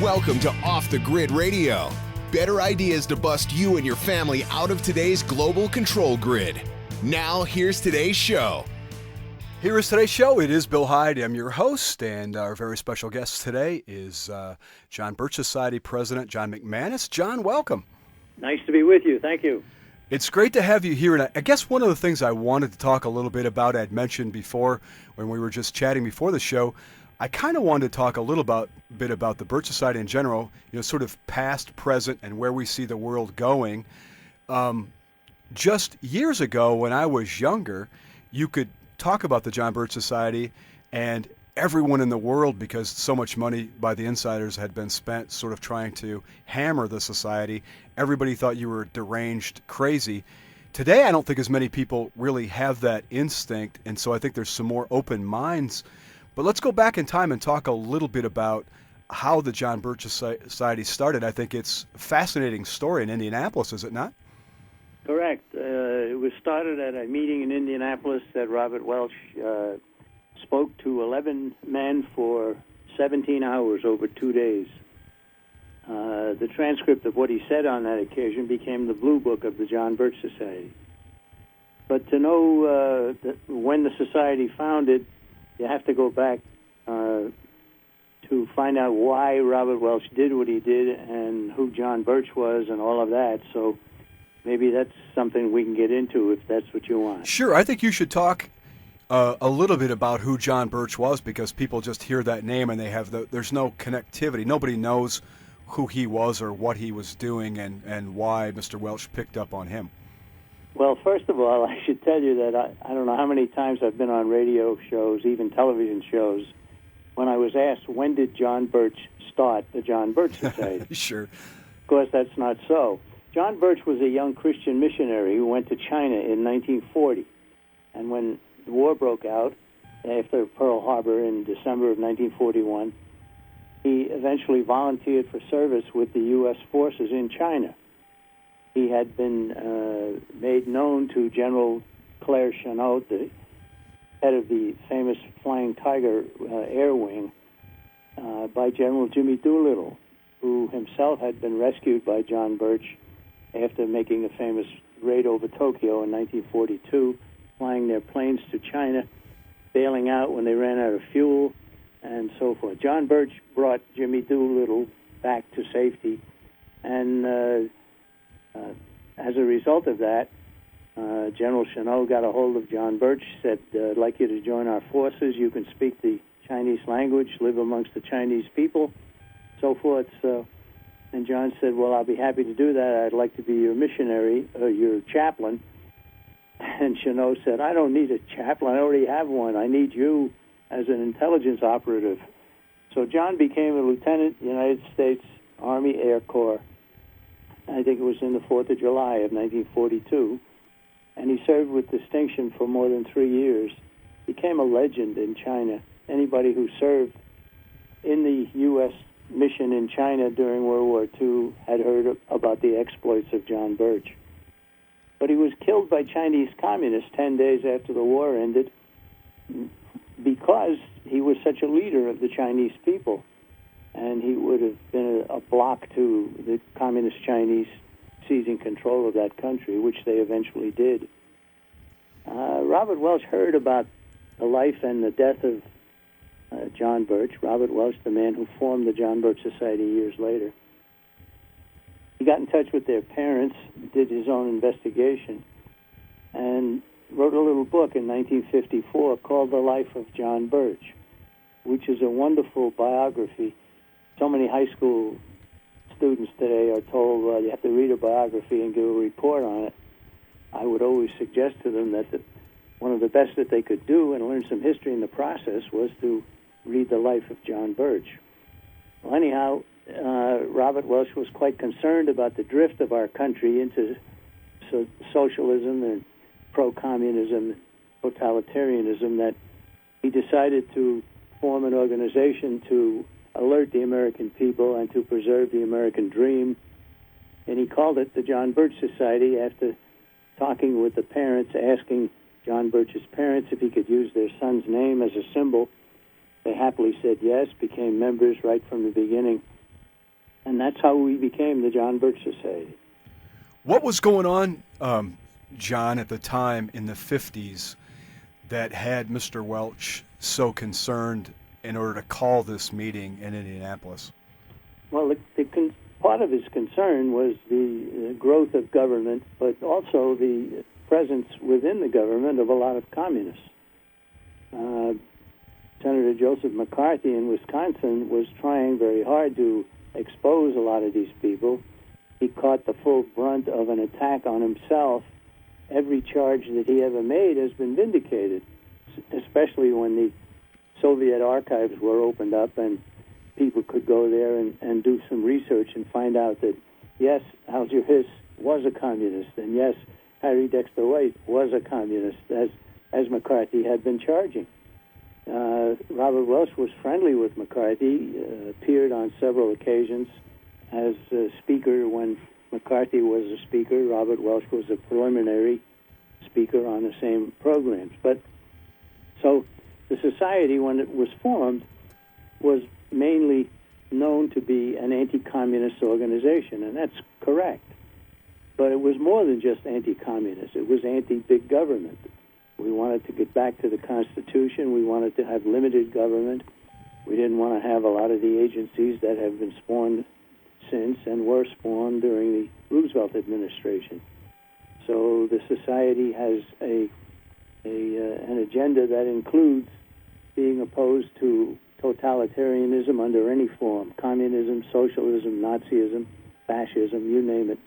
Welcome to Off the Grid Radio. Better ideas to bust you and your family out of today's global control grid. Now, here's today's show. Here is today's show. It is Bill Heid. I'm your host, and our very special guest today is John Birch Society President John McManus. John, welcome. Nice to be with you. Thank you. It's great to have you here. And I guess one of the things I wanted to talk a little bit about, I'd mentioned before when we were just chatting before the show, I kind of wanted to talk a little bit about the Birch Society in general, sort of past, present, and where we see the world going. Just years ago when I was younger, you could talk about the John Birch Society and everyone in the world, because so much money by the insiders had been spent sort of trying to hammer the society. Everybody thought you were deranged, crazy. Today, I don't think as many people really have that instinct, and so I think there's some more open minds. But let's go back in time and talk a little bit about how the John Birch Society started. I think it's a fascinating story in Indianapolis, is it not? Correct. It was started at a meeting in Indianapolis that Robert Welch spoke to 11 men for 17 hours over 2 days. The transcript of what he said on that occasion became the Blue Book of the John Birch Society. But to know when the society founded, you have to go back to find out why Robert Welch did what he did and who John Birch was and all of that. So maybe that's something we can get into if that's what you want. Sure. I think you should talk a little bit about who John Birch was, because people just hear that name and there's no connectivity. Nobody knows who he was or what he was doing and why Mr. Welch picked up on him. Well, first of all, I should tell you that I don't know how many times I've been on radio shows, even television shows, when I was asked, when did John Birch start the John Birch Society? Sure. Of course, that's not so. John Birch was a young Christian missionary who went to China in 1940. And when the war broke out, after Pearl Harbor in December of 1941, he eventually volunteered for service with the U.S. forces in China. He had been made known to General Claire Chennault, the head of the famous Flying Tiger Air Wing, by General Jimmy Doolittle, who himself had been rescued by John Birch after making a famous raid over Tokyo in 1942, flying their planes to China, bailing out when they ran out of fuel, and so forth. John Birch brought Jimmy Doolittle back to safety, and as a result of that, General Chennault got a hold of John Birch, said, I'd like you to join our forces. You can speak the Chinese language, live amongst the Chinese people, so forth. And John said, well, I'll be happy to do that. I'd like to be your missionary, your chaplain. And Chennault said, I don't need a chaplain. I already have one. I need you as an intelligence operative. So John became a lieutenant, United States Army Air Corps. I think it was in the 4th of July of 1942, and he served with distinction for more than 3 years. Became a legend in China. Anybody who served in the U.S. mission in China during World War II had heard about the exploits of John Birch. But he was killed by Chinese communists 10 days after the war ended because he was such a leader of the Chinese people. And he would have been a block to the communist Chinese seizing control of that country, which they eventually did. Robert Welch heard about the life and the death of John Birch. Robert Welch, the man who formed the John Birch Society years later. He got in touch with their parents, did his own investigation, and wrote a little book in 1954 called The Life of John Birch, which is a wonderful biography. So many high school students today are told, well, you have to read a biography and give a report on it. I would always suggest to them that one of the best that they could do and learn some history in the process was to read the life of John Birch. Well, anyhow, Robert Welch was quite concerned about the drift of our country into socialism and pro-communism, totalitarianism, that he decided to form an organization to alert the American people and to preserve the American dream. And he called it the John Birch Society after talking with the parents, asking John Birch's parents if he could use their son's name as a symbol. They happily said yes, became members right from the beginning. And that's how we became the John Birch Society. What was going on, John, at the time in the 50s that had Mr. Welch so concerned in order to call this meeting in Indianapolis? Well, part of his concern was the growth of government, but also the presence within the government of a lot of communists. Senator Joseph McCarthy in Wisconsin was trying very hard to expose a lot of these people. He caught the full brunt of an attack on himself. Every charge that he ever made has been vindicated, especially when the Soviet archives were opened up and people could go there and do some research and find out that, yes, Alger Hiss was a communist, and yes, Harry Dexter White was a communist, as McCarthy had been charging. Robert Welch was friendly with McCarthy, appeared on several occasions as a speaker when McCarthy was a speaker. Robert Welch was a preliminary speaker on the same programs. But so the society, when it was formed, was mainly known to be an anti-communist organization, and that's correct. But it was more than just anti-communist. It was anti-big government. We wanted to get back to the Constitution. We wanted to have limited government. We didn't want to have a lot of the agencies that have been spawned since and were spawned during the Roosevelt administration. So the society has an agenda that includes being opposed to totalitarianism under any form: communism, socialism, Nazism, fascism, you name it.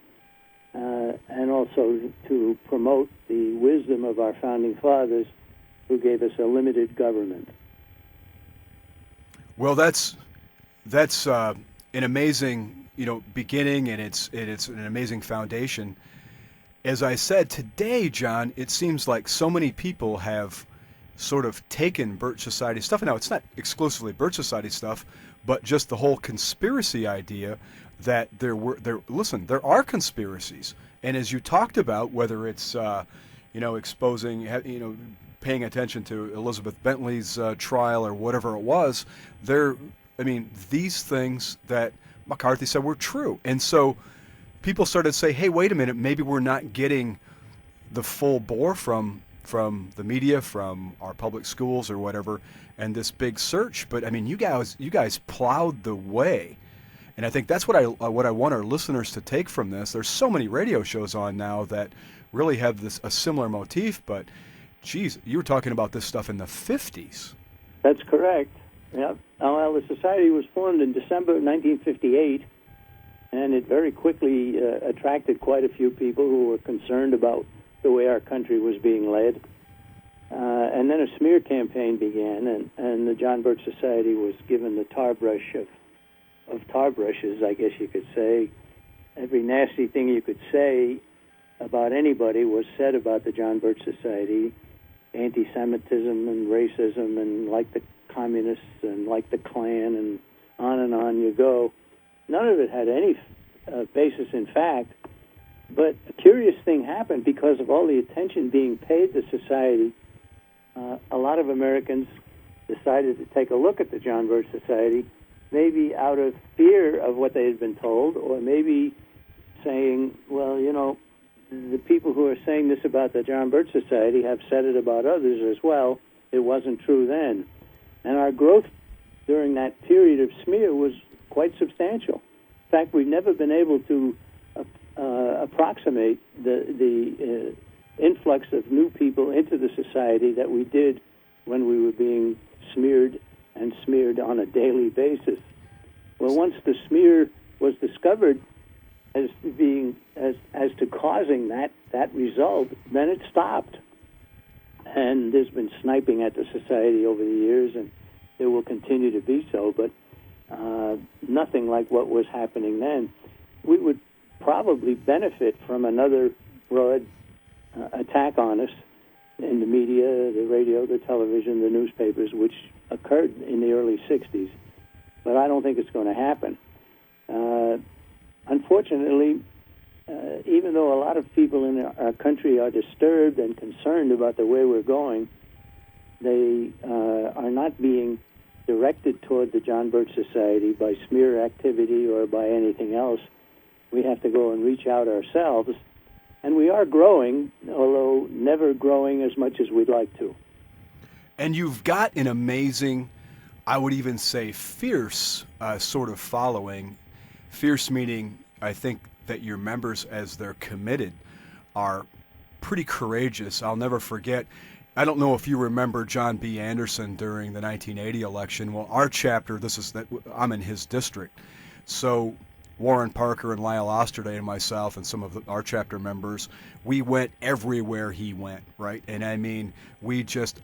And also to promote the wisdom of our founding fathers, who gave us a limited government. Well, that's an amazing beginning, and it's an amazing foundation. As I said today, John, it seems like so many people have sort of taken Birch Society stuff. Now, it's not exclusively Birch Society stuff, but just the whole conspiracy idea that there are conspiracies. And as you talked about, whether it's exposing, paying attention to Elizabeth Bentley's trial or whatever it was, these things that McCarthy said were true. And so people started to say, hey, wait a minute, maybe we're not getting the full bore from the media, from our public schools or whatever, and this big search. But you guys plowed the way. And I think that's what I want our listeners to take from this. There's so many radio shows on now that really have a similar motif, but geez, you were talking about this stuff in the 50s. That's correct. Yeah. Well, the society was formed in December of 1958, and it very quickly attracted quite a few people who were concerned about the way our country was being led. And then a smear campaign began, and the John Birch Society was given the tar brush of tar brushes, I guess you could say. Every nasty thing you could say about anybody was said about the John Birch Society: anti-Semitism and racism, and like the communists and like the Klan, and on you go. None of it had any basis in fact, but a curious thing happened because of all the attention being paid to society. A lot of Americans decided to take a look at the John Birch Society, maybe out of fear of what they had been told, or maybe saying, well, the people who are saying this about the John Birch Society have said it about others as well. It wasn't true then. And our growth during that period of smear was quite substantial. In fact, we've never been able to approximate the influx of new people into the society that we did when we were being smeared on a daily basis. Well, once the smear was discovered as to causing that result, then it stopped. And there's been sniping at the society over the years, and there will continue to be so, but nothing like what was happening then. We would probably benefit from another broad attack on us in the media, the radio, the television, the newspapers, which occurred in the early 60s. But I don't think it's going to happen. Unfortunately, even though a lot of people in our country are disturbed and concerned about the way we're going, they are not being directed toward the John Birch Society by smear activity or by anything else. We have to go and reach out ourselves. And we are growing, although never growing as much as we'd like to. And you've got an amazing, I would even say fierce sort of following. Fierce meaning, I think that your members, as they're committed, are pretty courageous. I'll never forget, I don't know if you remember John B. Anderson during the 1980 election. Well, our chapter, I'm in his district. So Warren Parker and Lyle Osterday and myself and some of our chapter members, we went everywhere he went, right? And I mean,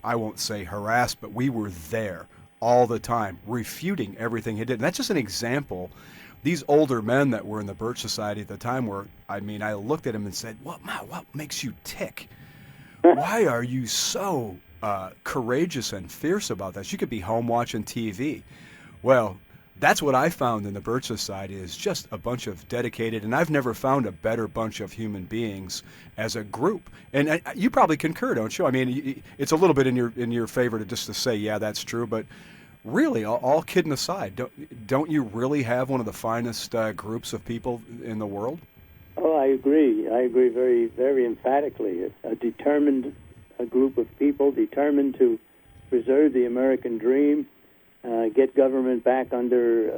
I won't say harassed, but we were there all the time, refuting everything he did. And that's just an example. These older men that were in the Birch Society at the time I looked at him and said, what makes you tick? Why are you so courageous and fierce about this? You could be home watching TV. Well, that's what I found in the Birch Society, is just a bunch of dedicated, and I've never found a better bunch of human beings as a group. And you probably concur, don't you? I mean, it's a little bit in your favor to say, yeah, that's true, but really, all kidding aside, don't you really have one of the finest groups of people in the world? Oh, I agree. I agree very, very emphatically. A determined group of people determined to preserve the American dream, get government back under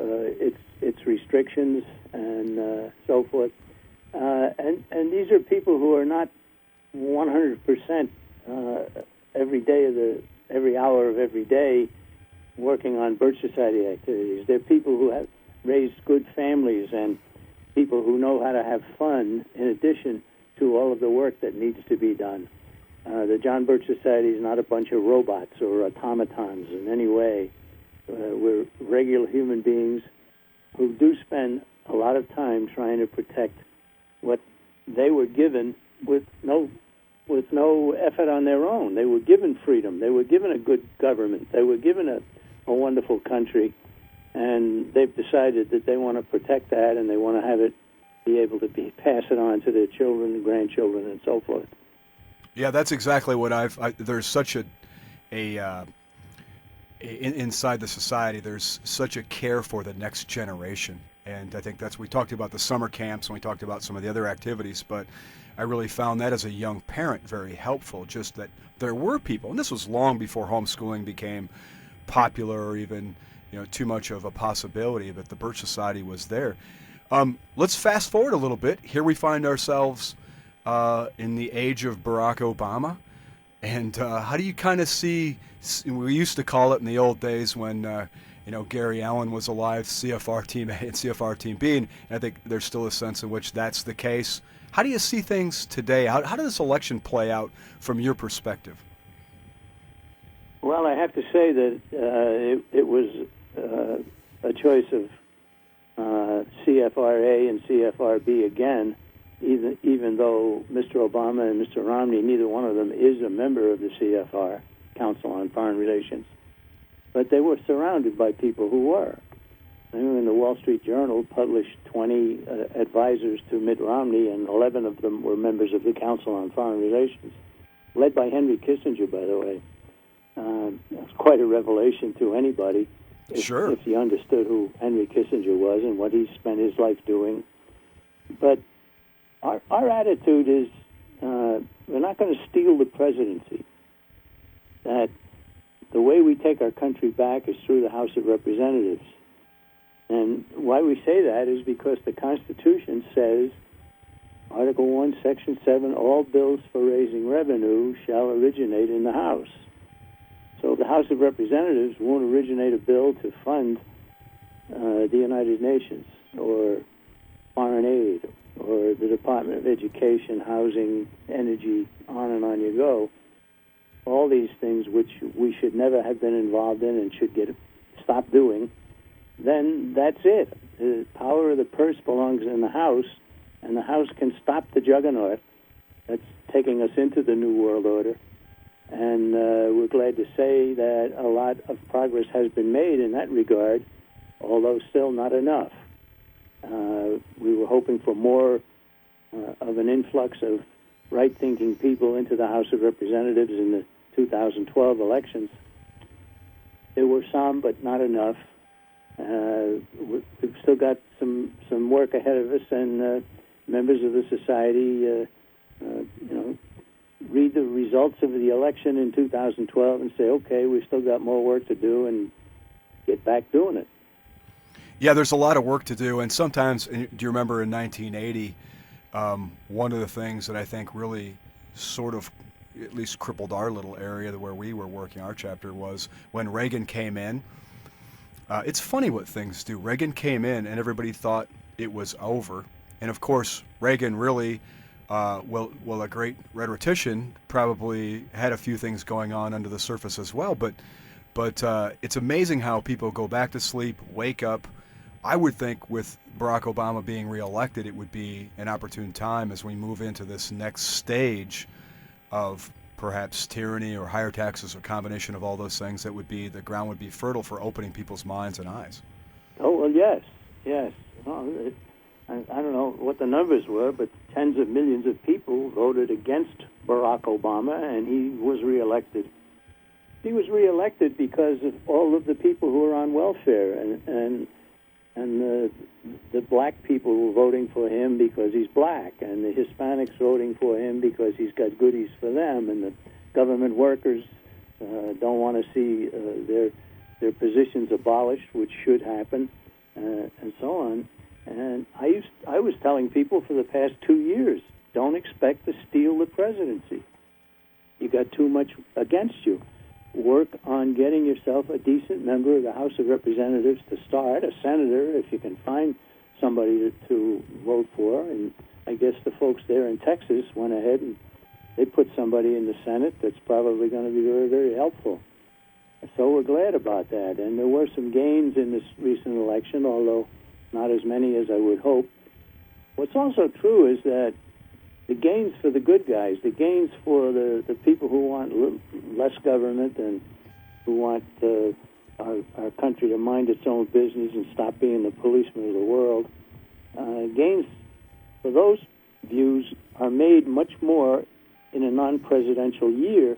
its restrictions and so forth. And these are people who are not 100% every hour of every day working on Birch Society activities. They're people who have raised good families and people who know how to have fun in addition to all of the work that needs to be done. The John Birch Society is not a bunch of robots or automatons in any way. We're regular human beings who do spend a lot of time trying to protect what they were given with no effort on their own. They were given freedom. They were given a good government. They were given a wonderful country, and they've decided that they want to protect that, and they want to have it be able to pass it on to their children and grandchildren and so forth. Yeah, that's exactly what there's such inside the society, there's such a care for the next generation. And I think we talked about the summer camps and we talked about some of the other activities, but I really found that as a young parent very helpful, just that there were people, and this was long before homeschooling became popular or even too much of a possibility, but the Birch Society was there. Let's fast forward a little bit. Here we find ourselves in the age of Barack Obama. And how do you kind of see, we used to call it in the old days when Gary Allen was alive, CFR Team A and CFR Team B, and I think there's still a sense in which that's the case. How do you see things today? How did this election play out from your perspective? Well, I have to say that it was a choice of CFR-A and CFR-B again, even though Mr. Obama and Mr. Romney, neither one of them is a member of the CFR, Council on Foreign Relations. But they were surrounded by people who were. I mean, the Wall Street Journal published 20 advisors to Mitt Romney, and 11 of them were members of the Council on Foreign Relations, led by Henry Kissinger, by the way. It was quite a revelation to anybody if you understood who Henry Kissinger was and what he spent his life doing. But our attitude is we're not going to steal the presidency. That the way we take our country back is through the House of Representatives. And why we say that is because the Constitution says, Article 1, Section 7, all bills for raising revenue shall originate in the House. So the House of Representatives won't originate a bill to fund the United Nations or foreign aid or the Department of Education, Housing, Energy, on and on you go. All these things which we should never have been involved in and should stop doing, then that's it. The power of the purse belongs in the House, and the House can stop the juggernaut that's taking us into the New World Order. And we're glad to say that a lot of progress has been made in that regard, although still not enough. We were hoping for more of an influx of right-thinking people into the House of Representatives in the 2012 elections. There were some, but not enough. We've still got some work ahead of us, and members of the society, read the results of the election in 2012 and say, okay, we've still got more work to do, and get back doing it. Yeah, there's a lot of work to do, and sometimes, do you remember in 1980, one of the things that I think really sort of at least crippled our little area where we were working our chapter was when Reagan came in. It's funny what things do. Reagan came in and everybody thought it was over. And of course, Reagan really, a great rhetorician, probably had a few things going on under the surface as well. But it's amazing how people go back to sleep, wake up. I would think with Barack Obama being reelected, it would be an opportune time as we move into this next stage of perhaps tyranny or higher taxes or combination of all those things. That would be, the ground would be fertile for opening people's minds and eyes. Oh, well, yes. Well, I don't know what the numbers were, but tens of millions of people voted against Barack Obama, and he was reelected. He was reelected because of all of the people who were on welfare, and the black people were voting for him because he's black, and the Hispanics voting for him because he's got goodies for them, and the government workers don't want to see their positions abolished, which should happen, and so on. And I was telling people for the past 2 years, don't expect to steal the presidency. You got too much against you. Work on getting yourself a decent member of the House of Representatives to start, a senator, if you can find somebody to vote for. And I guess the folks there in Texas went ahead and they put somebody in the Senate that's probably going to be very, very helpful. So we're glad about that. And there were some gains in this recent election, although not as many as I would hope. What's also true is that the gains for the good guys, the gains for the people who want less government and who want our country to mind its own business and stop being the policeman of the world, gains for those views are made much more in a non-presidential year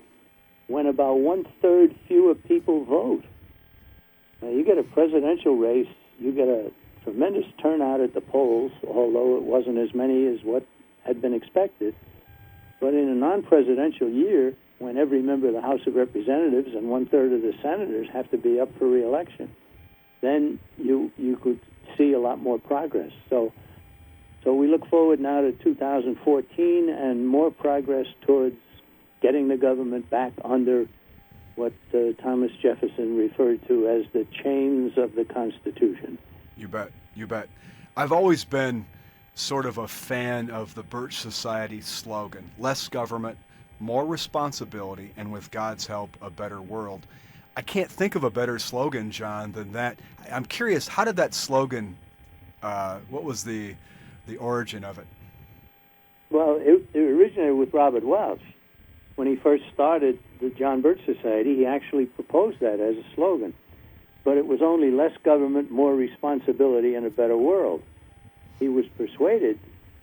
when about one-third fewer people vote. Now, you get a presidential race, you get a tremendous turnout at the polls, although it wasn't as many as what had been expected. But in a non-presidential year, when every member of the House of Representatives and one-third of the senators have to be up for re-election, then you could see a lot more progress. So we look forward now to 2014 and more progress towards getting the government back under what Thomas Jefferson referred to as the chains of the Constitution. You bet. I've always been sort of a fan of the Birch Society slogan, less government, more responsibility, and with God's help, a better world. I can't think of a better slogan, John, than that. I'm curious, how did that slogan, what was the origin of it? Well, it originated with Robert Welch. When he first started the John Birch Society, he actually proposed that as a slogan. But it was only less government, more responsibility, and a better world. He was persuaded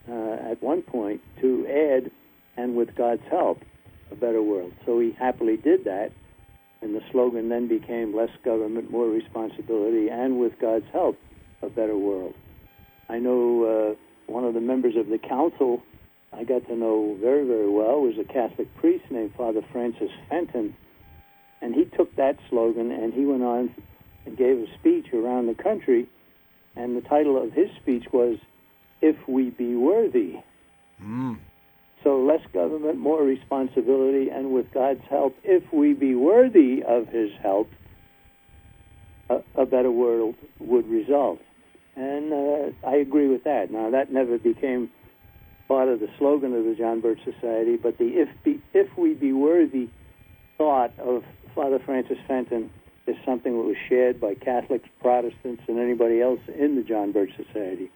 at one point to add, and with God's help, a better world. So he happily did that, and the slogan then became less government, more responsibility, and with God's help, a better world. I know one of the members of the council I got to know very, very well was a Catholic priest named Father Francis Fenton, and he took that slogan and he went on and gave a speech around the country, and the title of his speech was, If We Be Worthy. So less government, more responsibility, and with God's help, if we be worthy of his help, a better world would result. And I agree with that. Now, that never became part of the slogan of the John Birch Society, but the if we be worthy thought of Father Francis Fenton is something that was shared by Catholics, Protestants, and anybody else in the John Birch Society.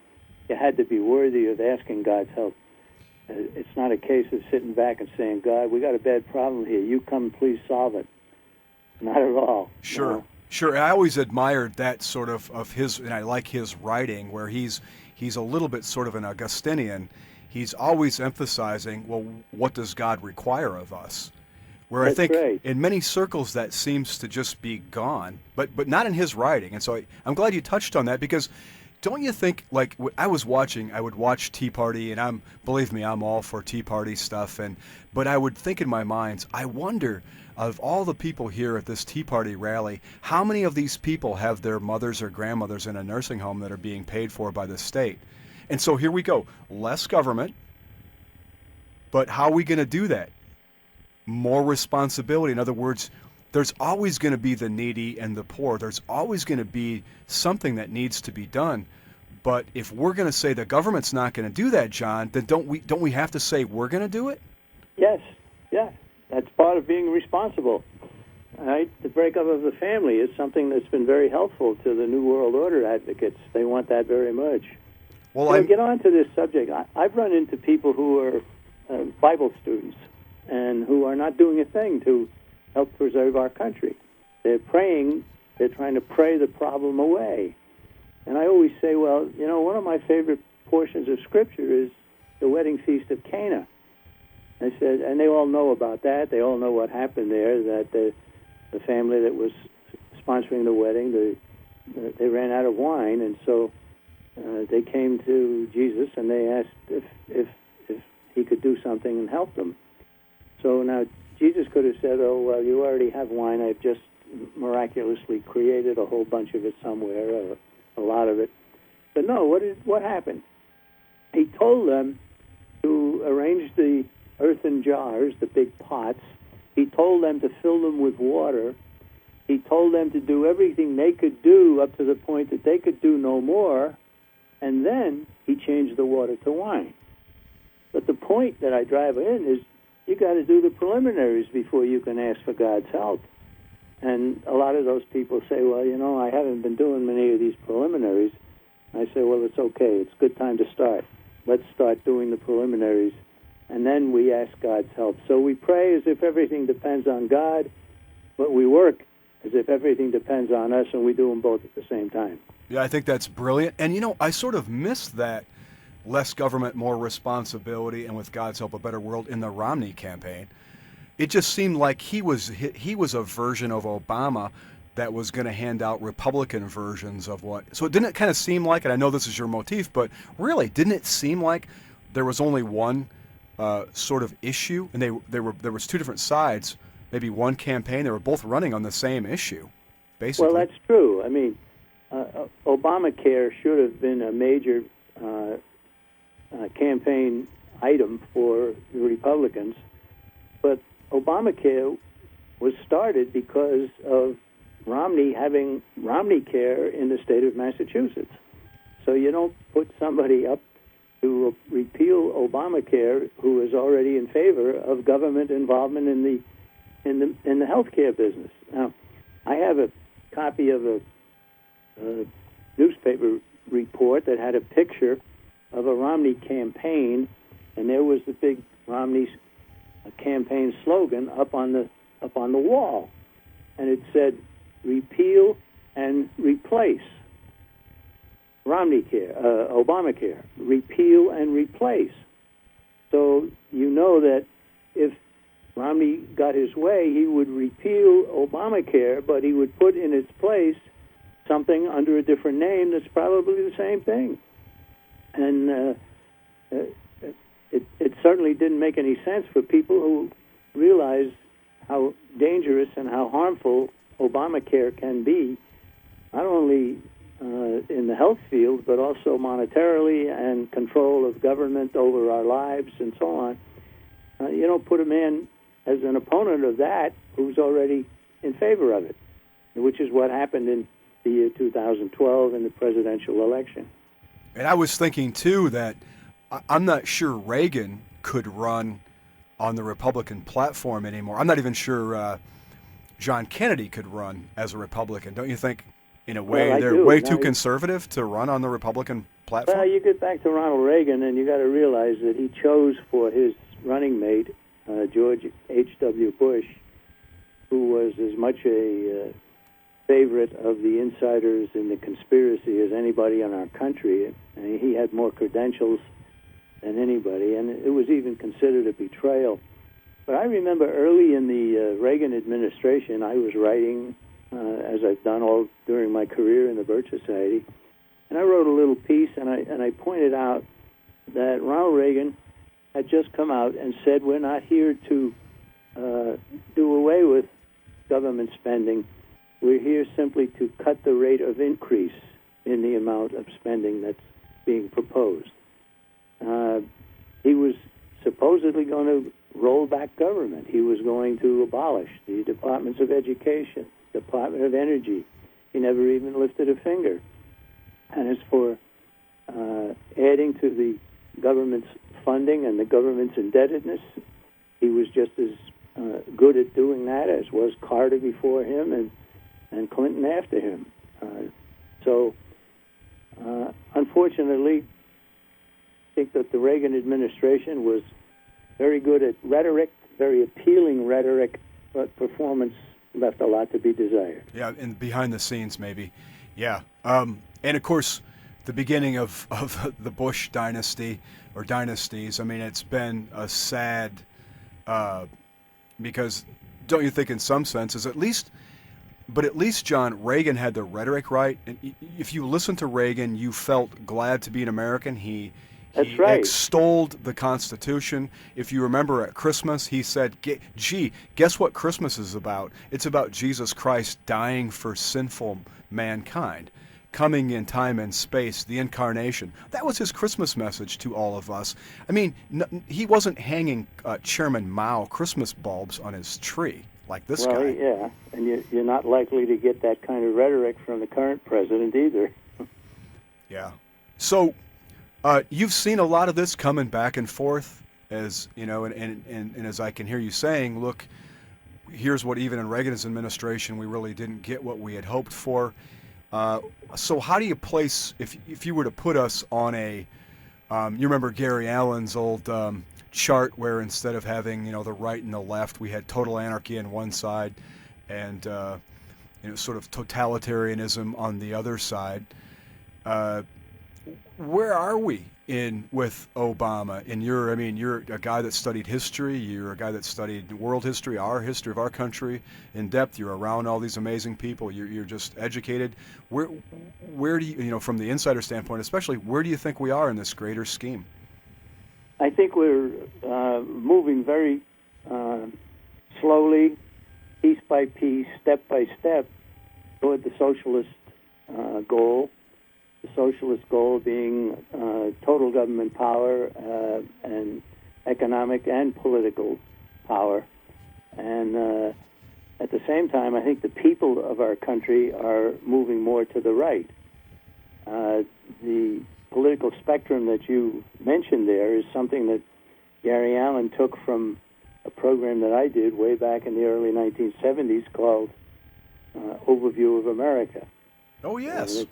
You had to be worthy of asking God's help. It's not a case of sitting back and saying, God, we got a bad problem here. You come, please solve it. Not at all. Sure. No. Sure. I always admired that sort of his, and I like his writing, where he's a little bit sort of an Augustinian. He's always emphasizing, well, what does God require of us? where That's I think right. in many circles that seems to just be gone, but not in his writing. And so I'm glad you touched on that, because don't you think, like, I would watch Tea Party, and believe me, I'm all for Tea Party stuff, but I would think in my mind, I wonder, of all the people here at this Tea Party rally, how many of these people have their mothers or grandmothers in a nursing home that are being paid for by the state? And so here we go, less government, but how are we going to do that? More responsibility. In other words, there's always going to be the needy and the poor. There's always going to be something that needs to be done. But if we're going to say the government's not going to do that, John, then don't we have to say we're going to do it? Yes, yeah. That's part of being responsible. Right? The breakup of the family is something that's been very helpful to the New World Order advocates. They want that very much. Well, get on to this subject. I've run into people who are Bible students and who are not doing a thing to help preserve our country. They're praying. They're trying to pray the problem away. And I always say, well, one of my favorite portions of Scripture is the wedding feast of Cana. I said, and they all know about that. They all know what happened there, that the family that was sponsoring the wedding, they ran out of wine, and so they came to Jesus and they asked if he could do something and help them. So now Jesus could have said, oh, well, you already have wine. I've just miraculously created a whole bunch of it somewhere, or a lot of it. But no, what happened? He told them to arrange the earthen jars, the big pots. He told them to fill them with water. He told them to do everything they could do up to the point that they could do no more. And then he changed the water to wine. But the point that I drive in is you got to do the preliminaries before you can ask for God's help. And a lot of those people say, well, I haven't been doing many of these preliminaries. I say, well, it's okay. It's a good time to start. Let's start doing the preliminaries, and then we ask God's help. So we pray as if everything depends on God, but we work as if everything depends on us, and we do them both at the same time. Yeah, I think that's brilliant. And, I sort of missed that less government, more responsibility, and with God's help, a better world in the Romney campaign. It just seemed like he was a version of Obama that was going to hand out Republican versions of what. So didn't it kind of seem like, and I know this is your motif, but really, didn't it seem like there was only one sort of issue, and there was two different sides, maybe one campaign, they were both running on the same issue, basically. Well, that's true. I mean, Obamacare should have been a major campaign item for the Republicans, but Obamacare was started because of Romney having Romney Care in the state of Massachusetts. So you don't put somebody up to repeal Obamacare who is already in favor of government involvement in the healthcare business. Now, I have a copy of a newspaper report that had a picture of a Romney campaign, and there was the big Romney campaign slogan up on the wall, and it said, "Repeal and replace Obamacare. Repeal and replace." So you know that if Romney got his way, he would repeal Obamacare, but he would put in its place something under a different name that's probably the same thing. And it certainly didn't make any sense for people who realize how dangerous and how harmful Obamacare can be, not only in the health field, but also monetarily and control of government over our lives and so on. You don't put a man as an opponent of that who's already in favor of it, which is what happened in the year 2012 in the presidential election. And I was thinking, too, that I'm not sure Reagan could run on the Republican platform anymore. I'm not even sure John Kennedy could run as a Republican. Don't you think, in a way, well, they're way too conservative to run on the Republican platform? Well, you get back to Ronald Reagan, and you got to realize that he chose for his running mate, George H.W. Bush, who was as much a favorite of the insiders in the conspiracy as anybody in our country. And he had more credentials than anybody, and it was even considered a betrayal But I remember early in the Reagan administration, I was writing, as I've done all during my career in the Birch Society, and I wrote a little piece, and I pointed out that Ronald Reagan had just come out and said, we're not here to do away with government spending. We're here simply to cut the rate of increase in the amount of spending that's being proposed. He was supposedly going to roll back government. He was going to abolish the departments of education, Department of Energy. He never even lifted a finger. And as for adding to the government's funding and the government's indebtedness, he was just as good at doing that as was Carter before him and Clinton after him. So, unfortunately, I think that the Reagan administration was very good at rhetoric, very appealing rhetoric, but performance left a lot to be desired. Yeah, and behind the scenes, maybe. Yeah. And, of course, the beginning of the Bush dynasty, or dynasties, I mean, it's been a sad, because don't you think in some senses, at least John, Reagan had the rhetoric right. And if you listened to Reagan, you felt glad to be an American. He That's right. extolled the Constitution. If you remember at Christmas, he said, gee, guess what Christmas is about? It's about Jesus Christ dying for sinful mankind, coming in time and space, the incarnation. That was his Christmas message to all of us. I mean, he wasn't hanging Chairman Mao Christmas bulbs on his tree like this guy. Well, yeah, and you're not likely to get that kind of rhetoric from the current president either. Yeah. So you've seen a lot of this coming back and forth, as you know, and as I can hear you saying, look, here's what even in Reagan's administration we really didn't get what we had hoped for. So how do you place, if you were to put us on a, you remember Gary Allen's old chart where instead of having, the right and the left, we had total anarchy on one side and, sort of totalitarianism on the other side. Where are we with Obama? And you're a guy that studied history. You're a guy that studied world history, our history of our country in depth. You're around all these amazing people. You're just educated. Where do you, from the insider standpoint, especially, where do you think we are in this greater scheme? I think we're moving very slowly, piece by piece, step by step, toward the socialist goal. The socialist goal being total government power and economic and political power. And at the same time, I think the people of our country are moving more to the right. The political spectrum that you mentioned there is something that Gary Allen took from a program that I did way back in the early 1970s called Overview of America. Oh, yes.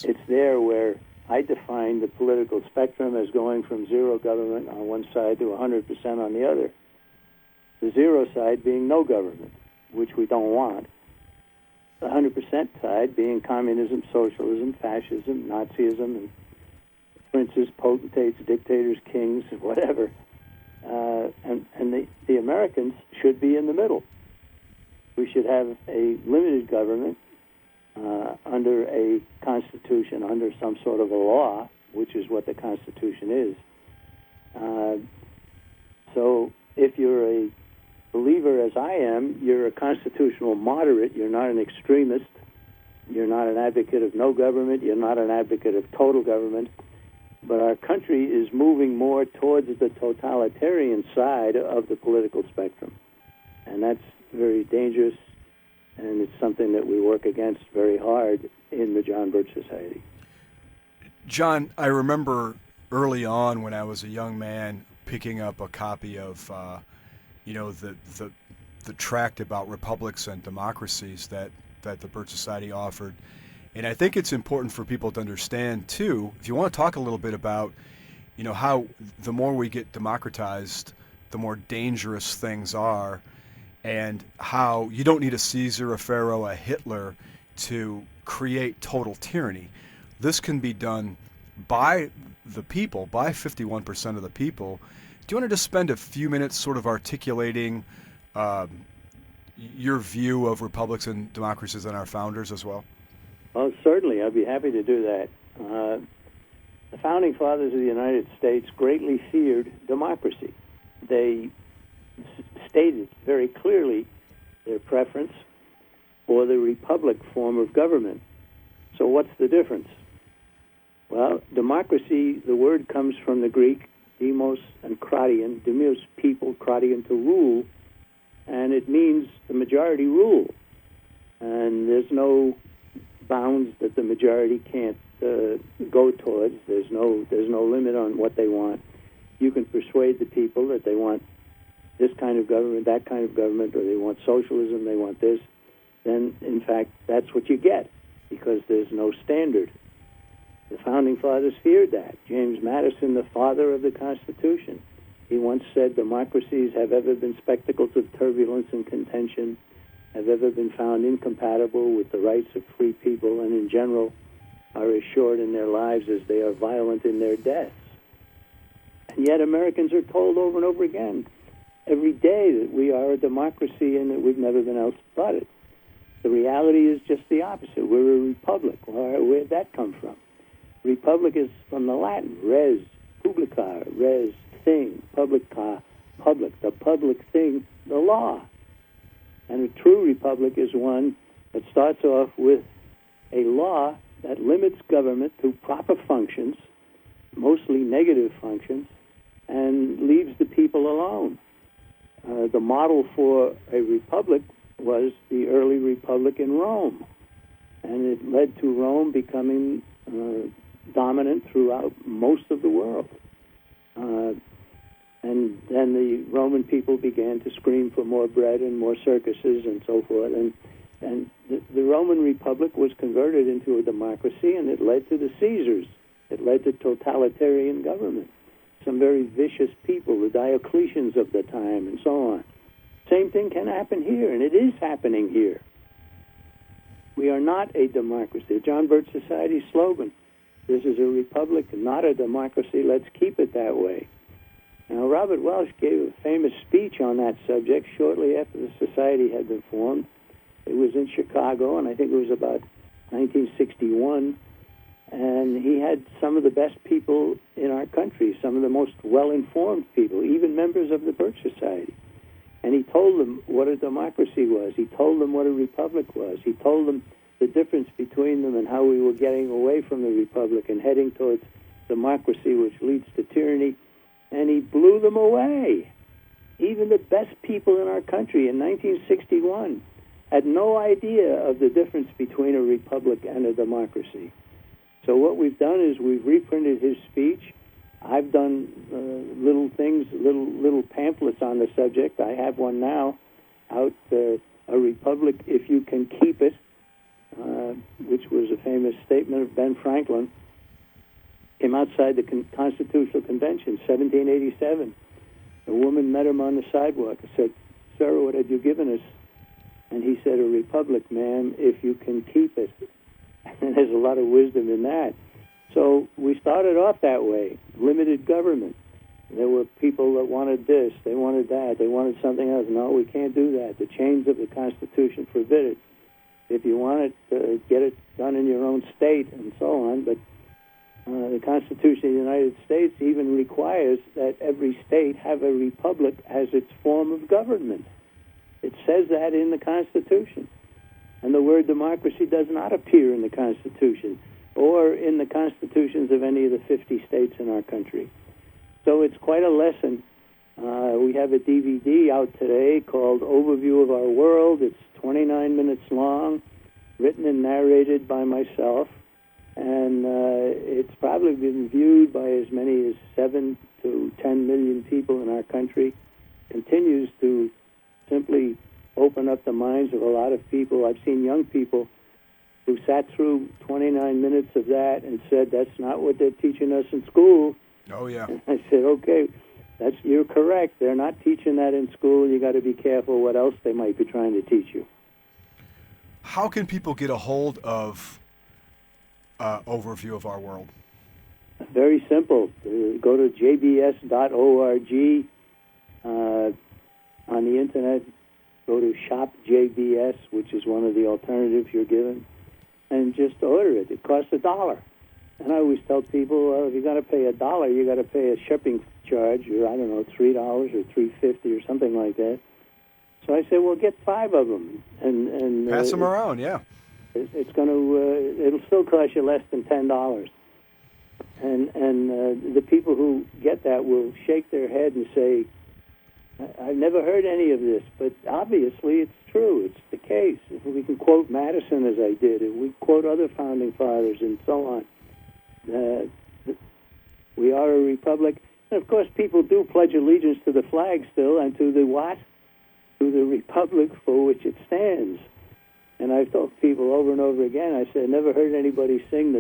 It's there where I define the political spectrum as going from zero government on one side to 100% on the other. The zero side being no government, which we don't want. The 100% side being communism, socialism, fascism, Nazism, and princes, potentates, dictators, kings, whatever. And the Americans should be in the middle. We should have a limited government under a constitution, under some sort of a law, which is what the Constitution is. So if you're a believer, as I am, you're a constitutional moderate. You're not an extremist. You're not an advocate of no government. You're not an advocate of total government. But our country is moving more towards the totalitarian side of the political spectrum. And that's very dangerous, and it's something that we work against very hard in the John Birch Society. John, I remember early on when I was a young man picking up a copy of, the tract about republics and democracies that the Birch Society offered. And I think it's important for people to understand, too, if you want to talk a little bit about, how the more we get democratized, the more dangerous things are, and how you don't need a Caesar, a Pharaoh, a Hitler to create total tyranny. This can be done by the people, by 51% of the people, Do you want to just spend a few minutes sort of articulating your view of republics and democracies and our founders as well? Well, certainly. I'd be happy to do that. The Founding Fathers of the United States greatly feared democracy. They stated very clearly their preference for the republic form of government. So what's the difference? Well, democracy, the word comes from the Greek, demos and kratian, demos, people, kratian, to rule, and it means the majority rule. And there's no bounds that the majority can't go towards. There's no limit on what they want. You can persuade the people that they want this kind of government, that kind of government, or they want socialism, they want this. Then, in fact, that's what you get, because there's no standard. The Founding Fathers feared that. James Madison, the father of the Constitution, he once said, democracies have ever been spectacles of turbulence and contention, have ever been found incompatible with the rights of free people, and in general are as short in their lives as they are violent in their deaths. And yet Americans are told over and over again, every day, that we are a democracy and that we've never been else but it. The reality is just the opposite. We're a republic. Where'd that come from? Republic is from the Latin, res publica, res thing, publica, public, the public thing, the law. And a true republic is one that starts off with a law that limits government to proper functions, mostly negative functions, and leaves the people alone. The model for a republic was the early republic in Rome, and it led to Rome becoming dominant throughout most of the world. And then the Roman people began to scream for more bread and more circuses and so forth. And the Roman Republic was converted into a democracy, and it led to the Caesars. It led to totalitarian government. Some very vicious people, the Diocletians of the time, and so on. Same thing can happen here, and it is happening here. We are not a democracy. The John Birch Society slogan, this is a republic, not a democracy. Let's keep it that way. Now, Robert Welsh gave a famous speech on that subject shortly after the society had been formed. It was in Chicago, and I think it was about 1961. And he had some of the best people in our country, some of the most well-informed people, even members of the Birch Society. And he told them what a democracy was. He told them what a republic was. He told them the difference between them and how we were getting away from the republic and heading towards democracy, which leads to tyranny. And he blew them away. Even the best people in our country in 1961 had no idea of the difference between a republic and a democracy. So what we've done is we've reprinted his speech. I've done little things, little pamphlets on the subject. I have one now out, A Republic If You Can Keep It, which was a famous statement of Ben Franklin. Came outside the Constitutional Convention, 1787. A woman met him on the sidewalk and said, "Sir, what have you given us?" And he said, "A republic, ma'am, if you can keep it." And there's a lot of wisdom in that. So we started off that way, limited government. There were people that wanted this, they wanted that, they wanted something else. No, we can't do that. The chains of the Constitution forbid it. If you want it, get it done in your own state and so on. But the Constitution of the United States even requires that every state have a republic as its form of government. It says that in the Constitution. And the word democracy does not appear in the Constitution or in the constitutions of any of the 50 states in our country. So it's quite a lesson. We have a DVD out today called Overview of Our World. It's 29 minutes long, written and narrated by myself. And it's probably been viewed by as many as 7 to 10 million people in our country. Continues to simply open up the minds of a lot of people. I've seen young people who sat through 29 minutes of that and said, "That's not what they're teaching us in school." Oh, yeah. And I said, "Okay, you're correct. They're not teaching that in school. You got to be careful what else they might be trying to teach you." How can people get a hold of Overview of Our World? Very simple. Go to jbs.org on the internet. Go to Shop JBS, which is one of the alternatives you're given, and just order it. It costs $1. And I always tell people, well, if you're going to pay $1, you got to pay a shipping charge, or I don't know, $3 or $3.50 or something like that. So I say, well, get 5 of them, and pass them around. Yeah, it's going to it'll still cost you less than $10. And the people who get that will shake their head and say, I've never heard any of this, but obviously it's true. It's the case. If we can quote Madison as I did, if we quote other founding fathers and so on. We are a republic. And of course, people do pledge allegiance to the flag still, and to the what? To the republic for which it stands. And I've told people over and over again, I said, I never heard anybody sing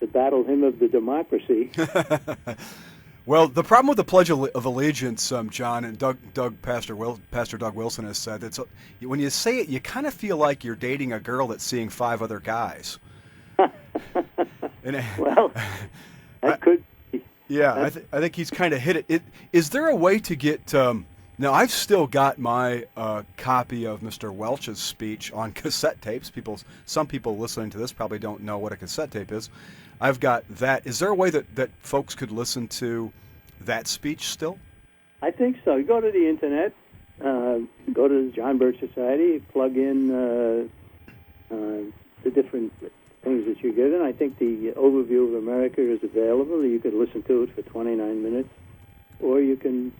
the battle hymn of the democracy. Well, the problem with the Pledge of Allegiance, John, and Pastor Doug Wilson has said, when you say it, you kind of feel like you're dating a girl that's seeing 5 other guys. Well, that could be. Yeah, I think he's kind of hit it. Is there a way to get... now, I've still got my copy of Mr. Welch's speech on cassette tapes. Some people listening to this probably don't know what a cassette tape is. I've got that. Is there a way that folks could listen to that speech still? I think so. You go to the internet, go to the John Birch Society, plug in the different things that you're given. I think the overview of America is available. You could listen to it for 29 minutes, or you can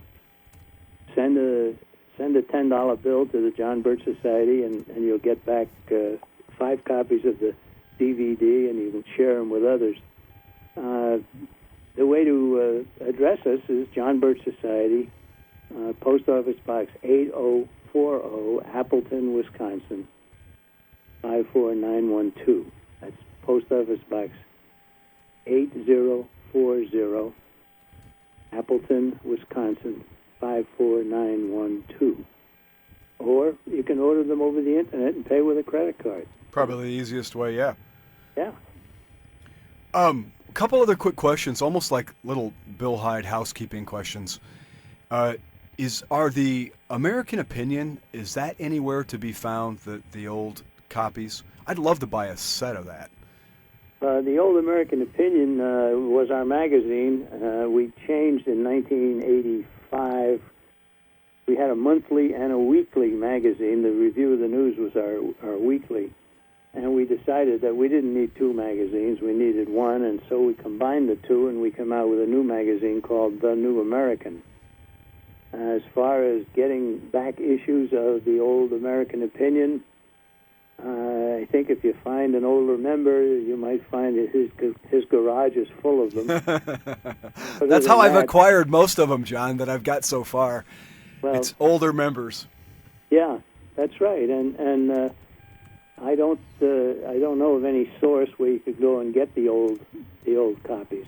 send a $10 bill to the John Birch Society, and you'll get back 5 copies of the DVD, and you can share them with others. The way to address us is John Birch Society, Post Office Box 8040, Appleton, Wisconsin, 54912. That's Post Office Box 8040, Appleton, Wisconsin, 54912. Or you can order them over the internet and pay with a credit card. Probably the easiest way, yeah. Yeah. A couple other quick questions, almost like little Bill Heid housekeeping questions. Are the American Opinion, is that anywhere to be found, the old copies? I'd love to buy a set of that. The old American Opinion was our magazine. We changed in 1985. We had a monthly and a weekly magazine. The Review of the News was our weekly. And we decided that we didn't need 2 magazines. We needed one, and so we combined the 2, and we came out with a new magazine called The New American. As far as getting back issues of the old American Opinion, I think if you find an older member, you might find that his garage is full of them. That's how I've acquired most of them, John, that I've got so far. Well, it's older members. Yeah, that's right, and I don't know of any source where you could go and get the old copies.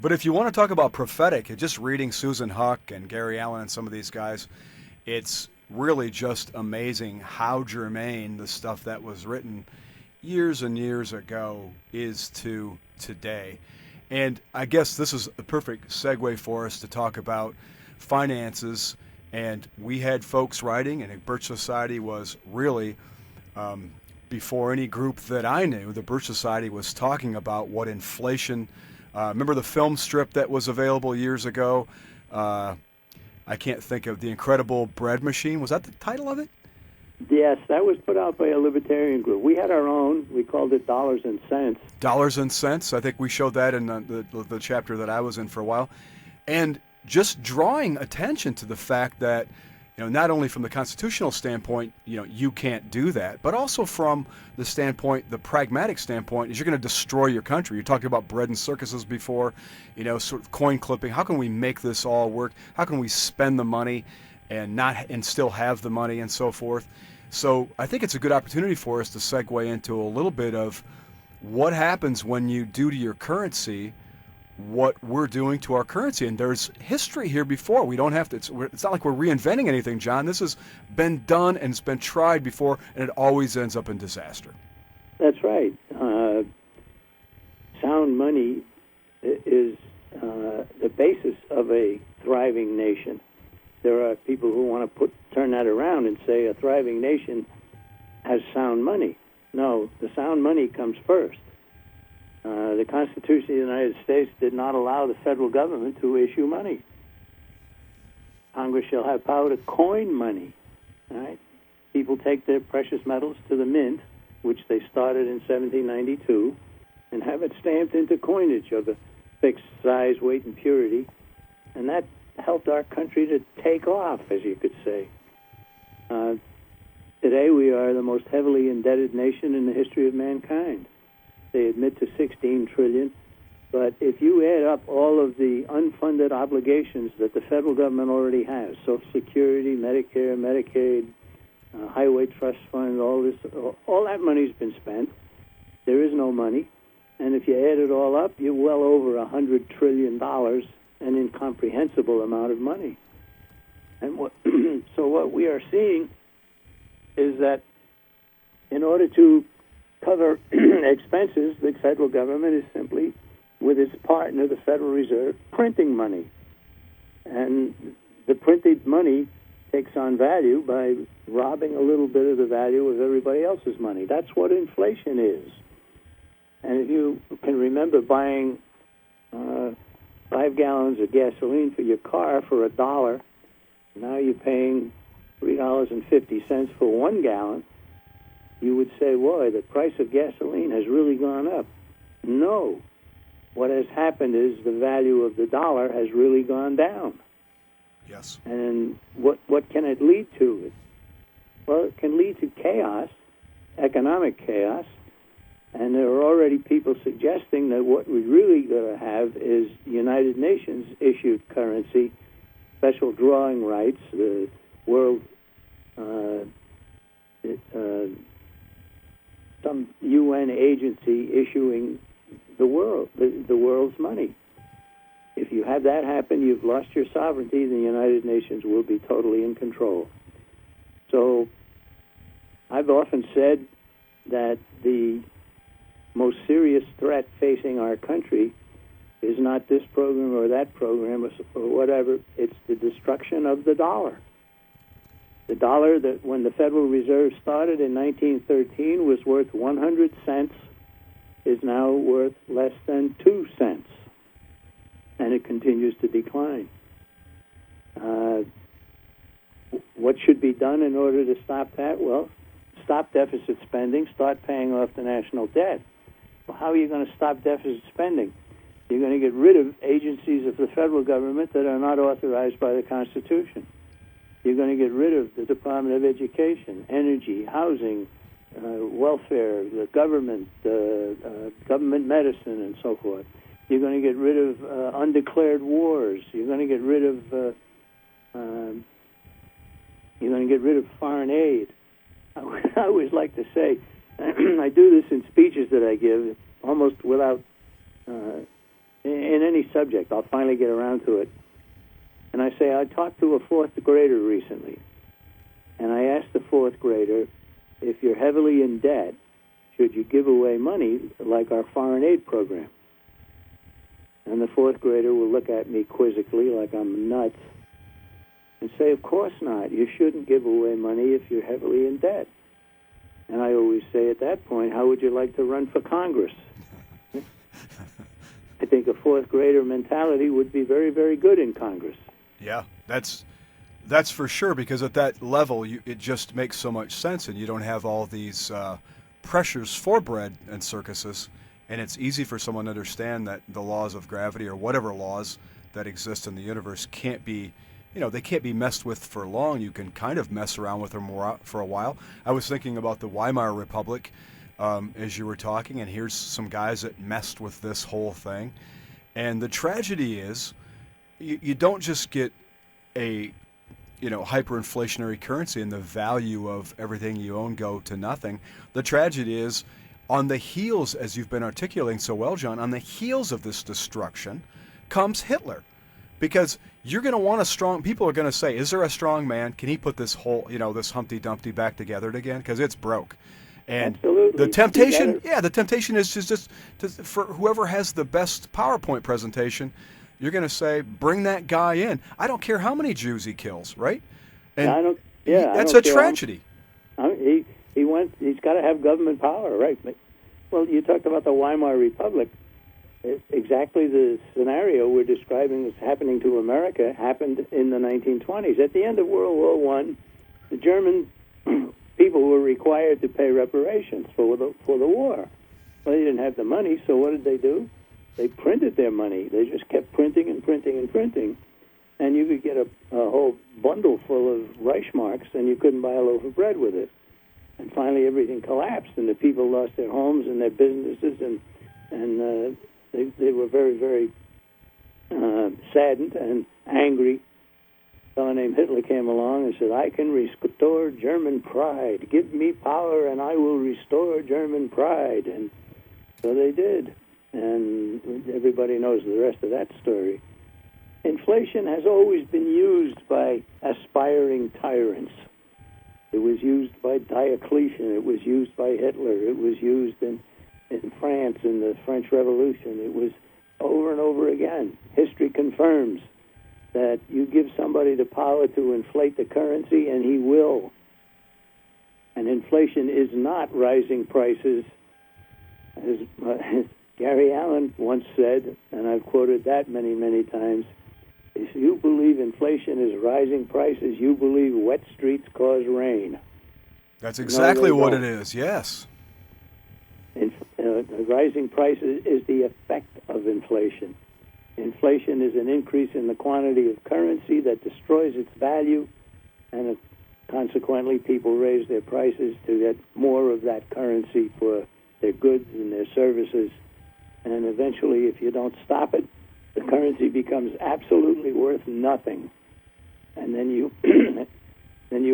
But if you want to talk about prophetic, just reading Susan Huck and Gary Allen and some of these guys, it's really just amazing how germane the stuff that was written years and years ago is to today. And I guess this is a perfect segue for us to talk about finances. And we had folks writing, and Birch Society was really, before any group that I knew, the Birch Society was talking about what inflation. Remember the film strip that was available years ago? I can't think of The Incredible Bread Machine. Was that the title of it? Yes, that was put out by a libertarian group. We had our own. We called it Dollars and Cents. Dollars and Cents. I think we showed that in the chapter that I was in for a while. And just drawing attention to the fact that, not only from the constitutional standpoint, you can't do that, but also from the standpoint, the pragmatic standpoint, is you're going to destroy your country. You're talking about bread and circuses before, sort of coin clipping. How can we make this all work? How can we spend the money and still have the money and so forth? So I think it's a good opportunity for us to segue into a little bit of what happens when you do to your currency what we're doing to our currency. And there's history here before. We don't have to, it's not like we're reinventing anything, John. This has been done and it's been tried before, and it always ends up in disaster. That's right. Sound money is the basis of a thriving nation. There are people who want to turn that around and say a thriving nation has sound money. No, the sound money comes first. The Constitution of the United States did not allow the federal government to issue money. Congress shall have power to coin money. Right? People take their precious metals to the mint, which they started in 1792, and have it stamped into coinage of a fixed size, weight, and purity. And that helped our country to take off, as you could say. Today we are the most heavily indebted nation in the history of mankind. They admit to 16 trillion, but if you add up all of the unfunded obligations that the federal government already has, Social Security, Medicare, Medicaid, Highway Trust Fund, all that money's been spent. There is no money. And if you add it all up, you're well over $100 trillion, an incomprehensible amount of money. And so what we are seeing is that in order to cover expenses, the federal government is simply, with its partner, the Federal Reserve, printing money. And the printed money takes on value by robbing a little bit of the value of everybody else's money. That's what inflation is. And if you can remember buying 5 gallons of gasoline for your car for $1, now you're paying $3.50 for 1 gallon, you would say, boy, the price of gasoline has really gone up. No. What has happened is the value of the dollar has really gone down. Yes. And what can it lead to? Well, it can lead to chaos, economic chaos, and there are already people suggesting that what we're really going to have is United Nations issued currency, special drawing rights, the world, some UN agency issuing the world's money. If you have that happen, you've lost your sovereignty. The United Nations will be totally in control. So I've often said that the most serious threat facing our country is not this program or that program or whatever. It's the destruction of the dollar. The dollar that when the Federal Reserve started in 1913 was worth 100 cents is now worth less than 2 cents. And it continues to decline. What should be done in order to stop that? Well, stop deficit spending, start paying off the national debt. Well, how are you going to stop deficit spending? You're going to get rid of agencies of the federal government that are not authorized by the Constitution. You're going to get rid of the Department of Education, Energy, Housing, Welfare, the government, government medicine, and so forth. You're going to get rid of undeclared wars. You're going to get rid of foreign aid. I always like to say, I do this in speeches that I give, almost without, in any subject. I'll finally get around to it. And I say, I talked to a fourth grader recently, and I asked the fourth grader, if you're heavily in debt, should you give away money like our foreign aid program? And the fourth grader will look at me quizzically like I'm nuts and say, of course not. You shouldn't give away money if you're heavily in debt. And I always say at that point, how would you like to run for Congress? I think a fourth grader mentality would be very, very good in Congress. Yeah, that's for sure, because at that level, it just makes so much sense, and you don't have all these pressures for bread and circuses, and it's easy for someone to understand that the laws of gravity or whatever laws that exist in the universe can't be, they can't be messed with for long. You can kind of mess around with them for a while. I was thinking about the Weimar Republic as you were talking, and here's some guys that messed with this whole thing. And the tragedy is, you don't just get a hyperinflationary currency and the value of everything you own go to nothing. The tragedy is, on the heels, as you've been articulating so well, John, on the heels of this destruction comes Hitler. Because you're going to want people are going to say, is there a strong man? Can he put this whole, this Humpty Dumpty back together again? Because it's broke. And Absolutely. the temptation, the temptation is just for whoever has the best PowerPoint presentation, you're going to say, bring that guy in. I don't care how many Jews he kills, right? And that's a tragedy. He's got to have government power, right? Well, you talked about the Weimar Republic. Exactly the scenario we're describing as happening to America happened in the 1920s. At the end of World War I, the German people were required to pay reparations for the war. Well, they didn't have the money, so what did they do? They printed their money. They just kept printing and printing and printing, and you could get a whole bundle full of Reichsmarks, and you couldn't buy a loaf of bread with it. And finally, everything collapsed, and the people lost their homes and their businesses, and they were very, very saddened and angry. A fellow named Hitler came along and said, I can restore German pride. Give me power and I will restore German pride. And so they did. And everybody knows the rest of that story. Inflation has always been used by aspiring tyrants. It was used by Diocletian. It was used by Hitler. It was used in France in the French Revolution. It was over and over again. History confirms that you give somebody the power to inflate the currency, and he will. And inflation is not rising prices. As Gary Allen once said, and I've quoted that many, many times, if you believe inflation is rising prices, you believe wet streets cause rain. That's exactly what it is, yes. Rising prices is the effect of inflation. Inflation is an increase in the quantity of currency that destroys its value, and consequently people raise their prices to get more of that currency for their goods and their services. And eventually, if you don't stop it, the currency becomes absolutely worth nothing. And then you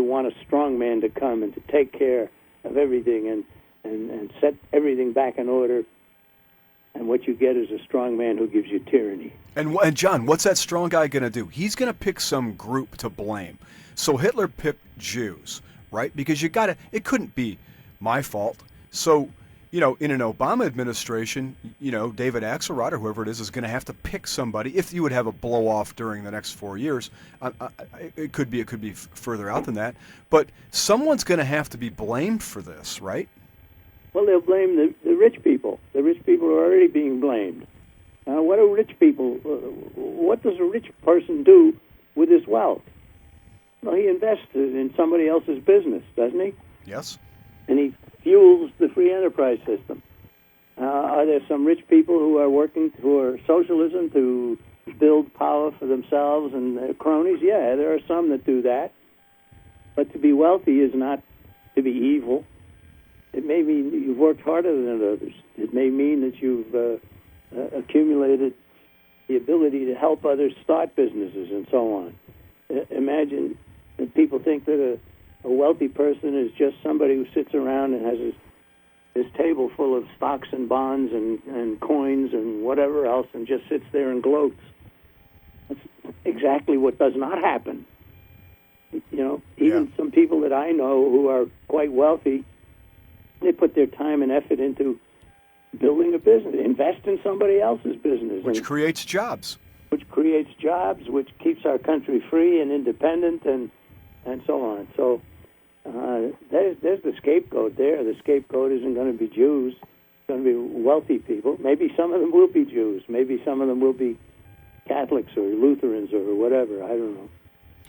want a strong man to come and to take care of everything and set everything back in order. And what you get is a strong man who gives you tyranny. And John, what's that strong guy going to do? He's going to pick some group to blame. So Hitler picked Jews, right? Because it couldn't be my fault. So, in an Obama administration, David Axelrod or whoever it is going to have to pick somebody. If you would have a blow-off during the next 4 years, it could be further out than that. But someone's going to have to be blamed for this, right? Well, they'll blame the rich people. The rich people are already being blamed. What do rich people? What does a rich person do with his wealth? Well, he invests it in somebody else's business, doesn't he? Yes. And he fuels the free enterprise system. Are there some rich people who are working for socialism to build power for themselves and their cronies? Yeah, there are some that do that. But to be wealthy is not to be evil. It may mean you've worked harder than others. It may mean that you've accumulated the ability to help others start businesses and so on. Imagine that people think that a wealthy person is just somebody who sits around and has his table full of stocks and bonds and coins and whatever else and just sits there and gloats. That's exactly what does not happen. Even some people that I know who are quite wealthy, they put their time and effort into building a business, invest in somebody else's business. Which creates jobs. Which creates jobs, which keeps our country free and independent and so on. So there's the scapegoat there. The scapegoat isn't going to be Jews. It's going to be wealthy people. Maybe some of them will be Jews. Maybe some of them will be Catholics or Lutherans or whatever. I don't know.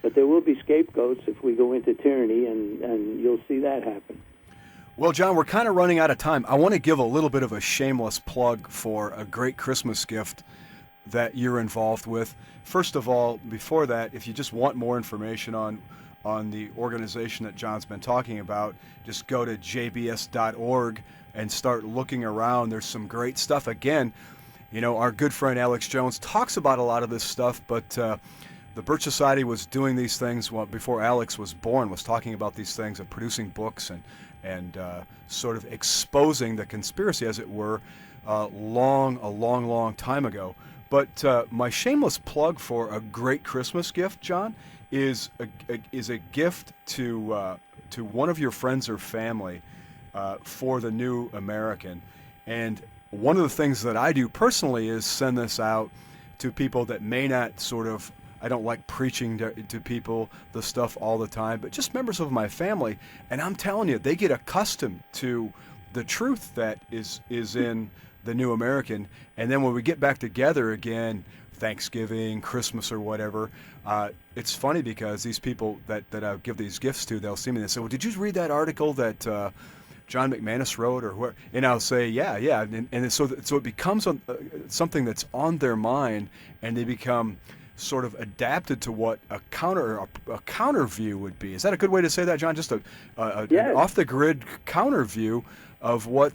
But there will be scapegoats if we go into tyranny, and you'll see that happen. Well, John, we're kind of running out of time. I want to give a little bit of a shameless plug for a great Christmas gift that you're involved with. First of all, before that, if you just want more information on the organization that John's been talking about, just go to jbs.org and start looking around. There's some great stuff. Again, our good friend Alex Jones talks about a lot of this stuff, but the Birch Society was doing these things before Alex was born, was talking about these things and producing books and sort of exposing the conspiracy, as it were, a long time ago. But my shameless plug for a great Christmas gift, John, is a gift to one of your friends or family for the new American. And one of the things that I do personally is send this out to people that may not sort of, I don't like preaching to people the stuff all the time, but just members of my family. And I'm telling you, they get accustomed to the truth that is in the new American. And then when we get back together again, Thanksgiving, Christmas, or whatever, it's funny because these people that I give these gifts to, they'll see me and they say, well, did you read that article that John McManus wrote, or where? And I'll say, yeah, and so it becomes something that's on their mind, and they become sort of adapted to what a counter view would be. Is that a good way to say that, John? Just an off the grid counter view of what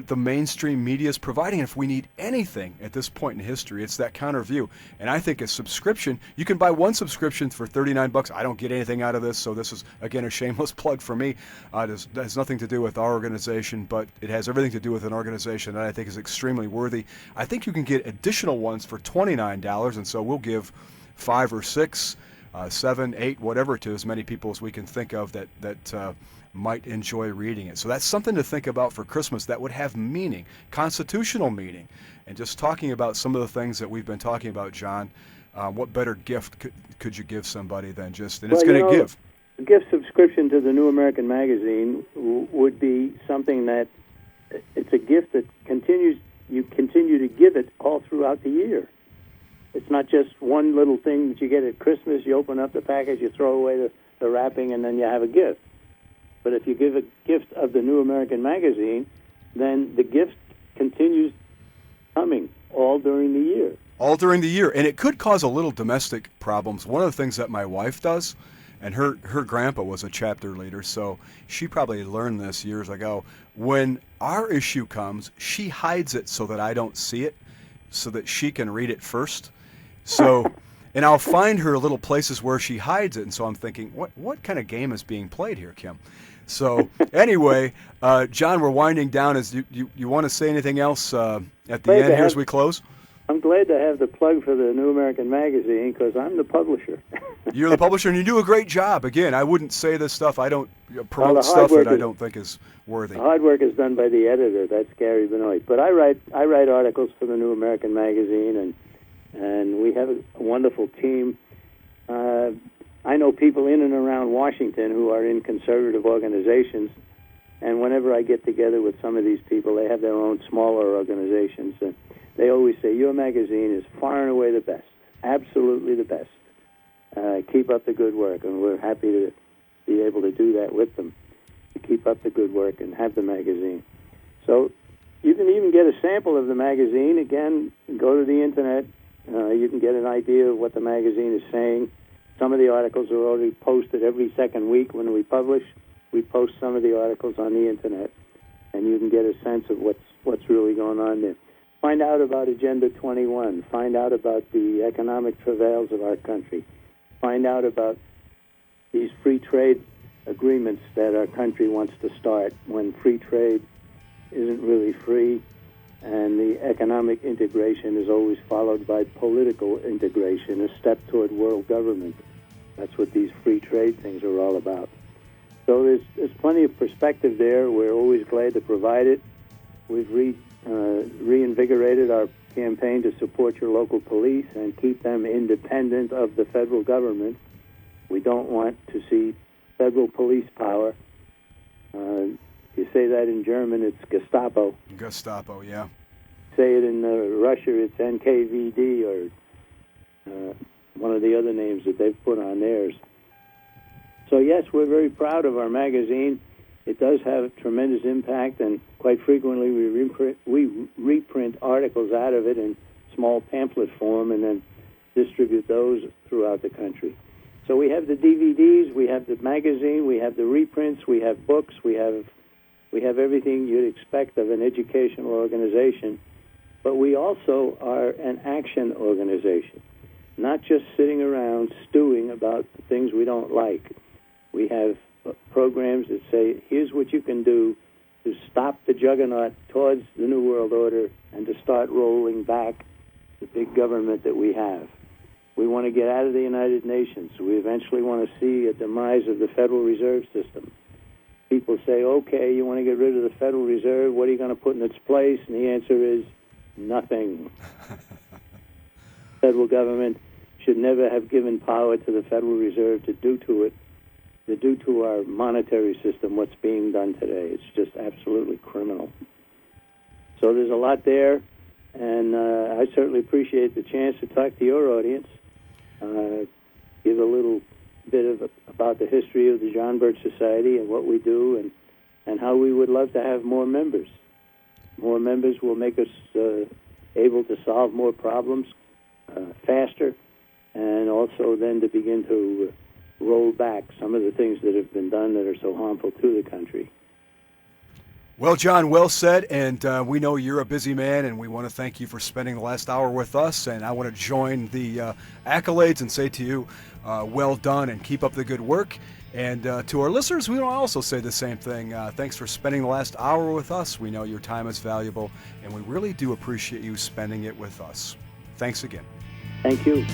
the mainstream media is providing. And if we need anything at this point in history, it's that counter view. And I think a subscription, you can buy one subscription for $39. I don't get anything out of this, so this is, again, a shameless plug for me. It has nothing to do with our organization, but it has everything to do with an organization that I think is extremely worthy. I think you can get additional ones for $29, and so we'll give 5 or 6, 7, 8, whatever, to as many people as we can think of that might enjoy reading it. So that's something to think about for Christmas that would have meaning, constitutional meaning. And just talking about some of the things that we've been talking about, John, what better gift could you give somebody than just, and it's going to give. A gift subscription to the New American Magazine would be something that, it's a gift that you continue to give it all throughout the year. It's not just one little thing that you get at Christmas, you open up the package, you throw away the wrapping, and then you have a gift. But if you give a gift of the New American Magazine, then the gift continues coming all during the year. All during the year. And it could cause a little domestic problems. One of the things that my wife does, and her grandpa was a chapter leader, so she probably learned this years ago. When our issue comes, she hides it so that I don't see it, so that she can read it first. So, and I'll find her little places where she hides it. And so I'm thinking, what kind of game is being played here, Kim? So anyway, John, we're winding down. You want to say anything else at the end here as we close? I'm glad to have the plug for the New American Magazine because I'm the publisher. You're the publisher, and you do a great job. Again, I wouldn't say this stuff. I don't promote stuff that I don't think is worthy. The hard work is done by the editor. That's Gary Benoit. But I write articles for the New American Magazine, and we have a wonderful team. I know people in and around Washington who are in conservative organizations, and whenever I get together with some of these people, they have their own smaller organizations, and they always say, your magazine is far and away the best, absolutely the best. Keep up the good work, and we're happy to be able to do that with them, to keep up the good work and have the magazine. So you can even get a sample of the magazine. Again, go to the Internet. You can get an idea of what the magazine is saying. Some of the articles are already posted every second week when we publish. We post some of the articles on the Internet, and you can get a sense of what's really going on there. Find out about Agenda 21. Find out about the economic travails of our country. Find out about these free trade agreements that our country wants to start when free trade isn't really free, and the economic integration is always followed by political integration, a step toward world government. That's what these free trade things are all about. So there's plenty of perspective there. We're always glad to provide it. We've reinvigorated our campaign to support your local police and keep them independent of the federal government. We don't want to see federal police power. You say that in German, it's Gestapo. Gestapo, yeah. Say it in Russia, it's NKVD or one of the other names that they've put on theirs. So yes, we're very proud of our magazine. It does have a tremendous impact, and quite frequently we reprint articles out of it in small pamphlet form and then distribute those throughout the country. So we have the DVDs, we have the magazine, we have the reprints, we have books, we have everything you'd expect of an educational organization. But we also are an action organization, not just sitting around stewing about the things we don't like. We have programs that say, here's what you can do to stop the juggernaut towards the New World Order and to start rolling back the big government that we have. We want to get out of the United Nations. We eventually want to see a demise of the Federal Reserve System. people say, okay, you want to get rid of the Federal Reserve, what are you going to put in its place? And the answer is nothing. Federal government should never have given power to the Federal Reserve to do to our monetary system what's being done today. It's just absolutely criminal. So there's a lot there, and I certainly appreciate the chance to talk to your audience, give a little bit about the history of the John Birch Society and what we do, and how we would love to have more members. More members will make us able to solve more problems faster, and also then to begin to roll back some of the things that have been done that are so harmful to the country. Well, John, well said, and we know you're a busy man, and we want to thank you for spending the last hour with us, and I want to join the accolades and say to you, well done, and keep up the good work. And to our listeners, we want to also say the same thing. Thanks for spending the last hour with us. We know your time is valuable, and we really do appreciate you spending it with us. Thanks again. Thank you.